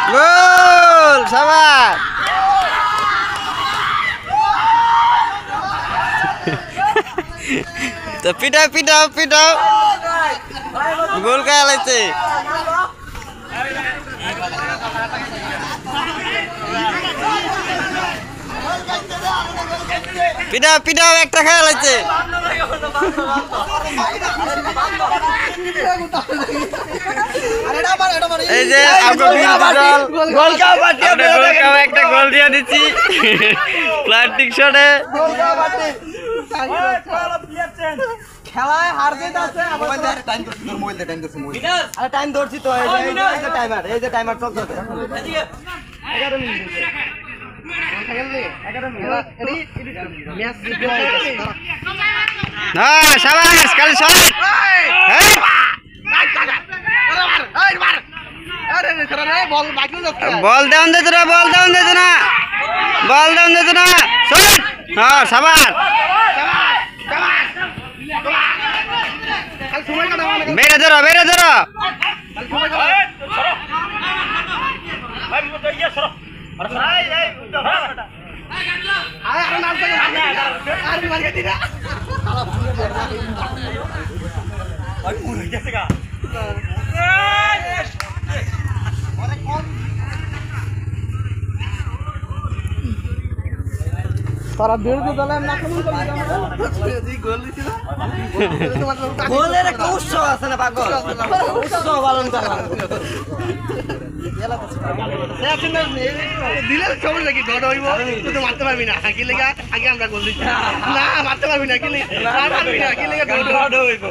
Gol, sabar. Pindah. Gol kayak lece. Pindah একটা খেলা হচ্ছে এই যে আমরা একটা গোল দিয়ে দিচ্ছি প্লাস্টিক শটে খেলায় হার জিত আছে টাইম ধরছি তো এই যে টাইমার চলছে 11 মিনিট শাবাশ কালি শট বল ডাউন দে তোরা শট হ্যাঁ শাবাশ বেড়ে ধরো তারা বিরোধী দলের গোলের একটা উৎসব আছে না পাগল উৎসব পালন করা দিলে খবর নাকি ডট হইব তুই মারতে পারবি না কি লেগে আগে আমরা গোল দিচ্ছি না মারতে পারবি না কি লেগে ডট হইব